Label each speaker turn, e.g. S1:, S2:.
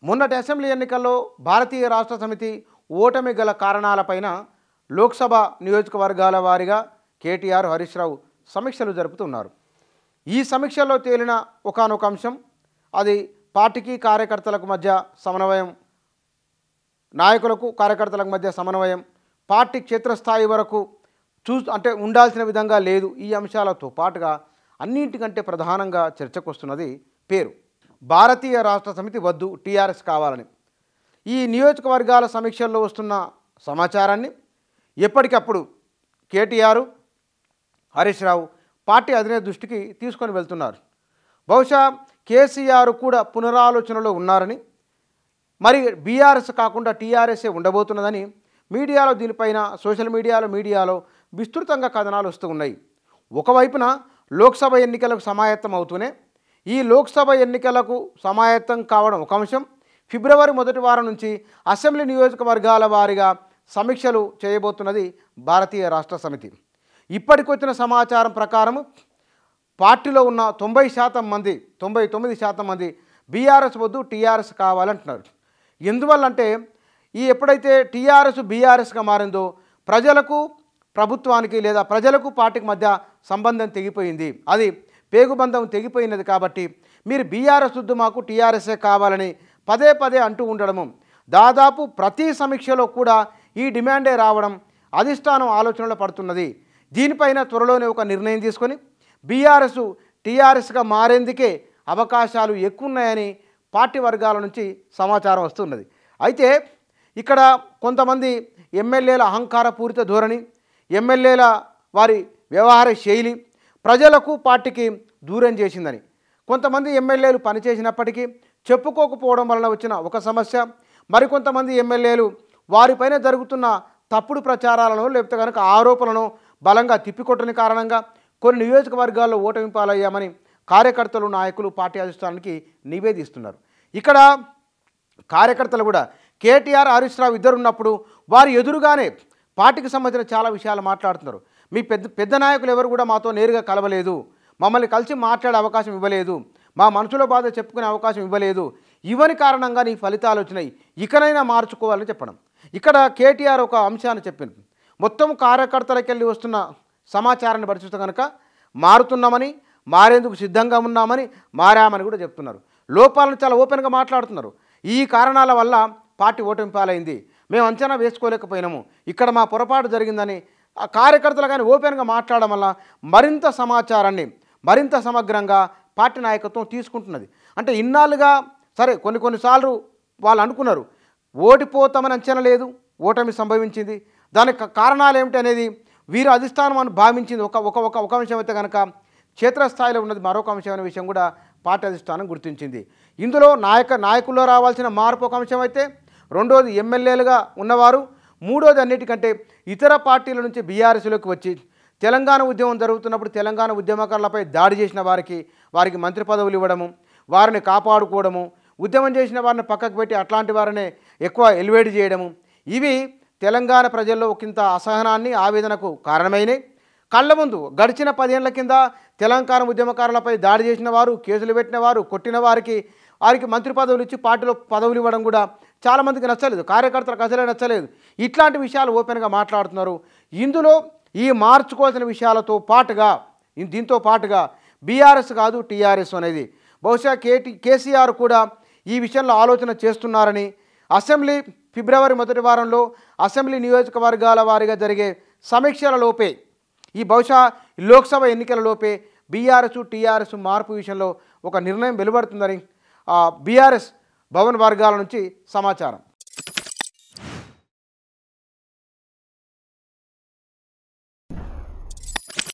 S1: మొన్నటి అసెంబ్లీ ఎన్నికల్లో భారతీయ రాష్ట్ర సమితి ఓటమి గల కారణాలపైన లోక్సభ నియోజకవర్గాల వారీగా కేటీఆర్ హరీష్ రావు సమీక్షలు జరుపుతున్నారు. ఈ సమీక్షల్లో తేలిన ఒకానొక అంశం అది పార్టీకి కార్యకర్తలకు మధ్య సమన్వయం, నాయకులకు కార్యకర్తలకు మధ్య సమన్వయం, పార్టీ క్షేత్రస్థాయి వరకు అంటే ఉండాల్సిన విధంగా లేదు. ఈ అంశాలతో పాటుగా అన్నింటికంటే ప్రధానంగా చర్చకు వస్తున్నది పేరు. భారతీయ రాష్ట్ర సమితి వద్దు, టీఆర్ఎస్ కావాలని. ఈ నియోజకవర్గాల సమీక్షల్లో వస్తున్న సమాచారాన్ని ఎప్పటికప్పుడు కేటీఆర్ హరీష్ రావు పార్టీ అధినేత దృష్టికి తీసుకొని వెళ్తున్నారు. బహుశా కేసీఆర్ కూడా పునరాలోచనలో ఉన్నారని, మరి బీఆర్ఎస్ కాకుండా టీఆర్ఎస్ఏ ఉండబోతున్నదని మీడియాలో దీనిపైన సోషల్ మీడియాలో విస్తృతంగా కథనాలు వస్తూ ఉన్నాయి. ఒకవైపున లోక్సభ ఎన్నికలకు సమాయత్తం అవుతూనే ఈ లోక్సభ ఎన్నికలకు సమాయత్తం కావడం ఒక అంశం. ఫిబ్రవరి మొదటి వారం నుంచి అసెంబ్లీ నియోజకవర్గాల వారీగా సమీక్షలు చేయబోతున్నది భారతీయ రాష్ట్ర సమితి. ఇప్పటికొచ్చిన సమాచారం ప్రకారం పార్టీలో ఉన్న 90% మంది 99% మంది బీఆర్ఎస్ వద్దు, టీఆర్ఎస్ కావాలంటున్నారు. ఎందువల్లంటే ఎప్పుడైతే టీఆర్ఎస్ బీఆర్ఎస్గా మారిందో ప్రజలకు ప్రభుత్వానికి లేదా ప్రజలకు పార్టీకి మధ్య సంబంధం తెగిపోయింది, అది పేగుబంధం తెగిపోయినది. కాబట్టి మీరు బీఆర్ఎస్ వద్దు, మాకు టీఆర్ఎస్ఏ కావాలని పదే పదే అంటూ ఉండడము, దాదాపు ప్రతి సమీక్షలో కూడా ఈ డిమాండే రావడం అధిష్టానం ఆలోచనలో పడుతున్నది. దీనిపైన త్వరలోనే ఒక నిర్ణయం తీసుకొని బీఆర్ఎస్ టీఆర్ఎస్గా మారేందుకే అవకాశాలు ఎక్కువ ఉన్నాయని పార్టీ వర్గాల నుంచి సమాచారం వస్తున్నది. అయితే ఇక్కడ కొంతమంది ఎమ్మెల్యేల అహంకారపూరిత ధోరణి, ఎమ్మెల్యేల వారి వ్యవహార శైలి ప్రజలకు పార్టీకి దూరం చేసిందని, కొంతమంది ఎమ్మెల్యేలు పనిచేసినప్పటికీ చెప్పుకోకపోవడం వలన వచ్చిన ఒక సమస్య, మరికొంతమంది ఎమ్మెల్యేలు వారిపైన జరుగుతున్న తప్పుడు ప్రచారాలను లేకపోతే కనుక ఆరోపణలను బలంగా తిప్పికొట్టని కారణంగా కొన్ని నియోజకవర్గాల్లో ఓటమి పాలయ్యామని కార్యకర్తలు, నాయకులు పార్టీ అధిష్టానానికి నివేదిస్తున్నారు. ఇక్కడ కార్యకర్తలు కూడా కేటీఆర్ హరీష్ రావు ఇద్దరు ఉన్నప్పుడు వారి ఎదురుగానే పార్టీకి సంబంధించిన చాలా విషయాలు మాట్లాడుతున్నారు. మీ పెద్ద నాయకులు ఎవరు కూడా మాతో నేరుగా కలవలేదు, మమ్మల్ని కలిసి మాట్లాడే అవకాశం ఇవ్వలేదు, మా మనసులో బాధ చెప్పుకునే అవకాశం ఇవ్వలేదు, ఇవని కారణంగా నీ ఫలితాలు వచ్చినాయి, ఇకనైనా మార్చుకోవాలని చెప్పడం. ఇక్కడ కేటీఆర్ ఒక అంశాన్ని చెప్పింది, మొత్తం కార్యకర్తలకు వెళ్ళి వస్తున్న సమాచారాన్ని బట్టి చూస్తే కనుక మారుతున్నామని, మారేందుకు సిద్ధంగా ఉన్నామని, మారామని కూడా చెప్తున్నారు. లోపాలను చాలా ఓపెన్గా మాట్లాడుతున్నారు. ఈ కారణాల వల్ల పార్టీ ఓటమి పాలైంది, మేము అంచనా వేసుకోలేకపోయినాము, ఇక్కడ మా పొరపాటు జరిగిందని ఆ కార్యకర్తలు కానీ ఓపెన్గా మాట్లాడడం వల్ల మరింత సమాచారాన్ని మరింత సమగ్రంగా పార్టీ నాయకత్వం తీసుకుంటున్నది. అంటే ఇన్నాళ్ళుగా సరే కొన్నిసార్లు వాళ్ళు అనుకున్నారు ఓడిపోతామని అంచనా లేదు, ఓటమి సంభవించింది, దానికి కారణాలు ఏమిటి అనేది వీరు అధిష్టానం అని భావించింది ఒక అంశం అయితే కనుక క్షేత్రస్థాయిలో ఉన్నది మరొక అంశం అనే విషయం కూడా పార్టీ అధిష్టానం గుర్తించింది. ఇందులో నాయకుల్లో రావాల్సిన మార్పు ఒక అంశం అయితే, రెండోది ఎమ్మెల్యేలుగా ఉన్నవారు, మూడోది అన్నిటికంటే ఇతర పార్టీల నుంచి బీఆర్ఎస్లోకి వచ్చి తెలంగాణ ఉద్యమం జరుగుతున్నప్పుడు తెలంగాణ ఉద్యమకారులపై దాడి చేసిన వారికి మంత్రి పదవులు ఇవ్వడము, వారిని కాపాడుకోవడము, ఉద్యమం చేసిన వారిని పక్కకు పెట్టి అట్లాంటి వారిని ఎక్కువ ఎలివేట్ చేయడము, ఇవి తెలంగాణ ప్రజల్లో ఒకంత అసహనాన్ని, ఆవేదనకు కారణమైనవి. కళ్ళ ముందు గడిచిన 10 ఏళ్ల కింద తెలంగాణ ఉద్యమకారులపై దాడి చేసిన వారు, కేసులు పెట్టిన వారు, కొట్టిన వారికి మంత్రి పదవులు ఇచ్చి పార్టీలో పదవులు ఇవ్వడం కూడా చాలామందికి నచ్చలేదు, కార్యకర్తలకు అసలే నచ్చలేదు. ఇట్లాంటి విషయాలు ఓపెన్గా మాట్లాడుతున్నారు. ఇందులో ఈ మార్చుకోవాల్సిన విషయాలతో పాటుగా దీంతో పాటుగా బీఆర్ఎస్ కాదు టీఆర్ఎస్ అనేది బహుశా కేసీఆర్ కూడా ఈ విషయంలో ఆలోచన చేస్తున్నారని, అసెంబ్లీ ఫిబ్రవరి మొదటి వారంలో అసెంబ్లీ నియోజకవర్గాల వారీగా జరిగే సమీక్షలలోపే బహుశా లోక్సభ ఎన్నికలలోపే బీఆర్ఎస్ టీఆర్ఎస్ మార్పు విషయంలో ఒక నిర్ణయం వెలువడుతుందని బీఆర్ఎస్ భవన్ వర్గాల నుంచి సమాచారం.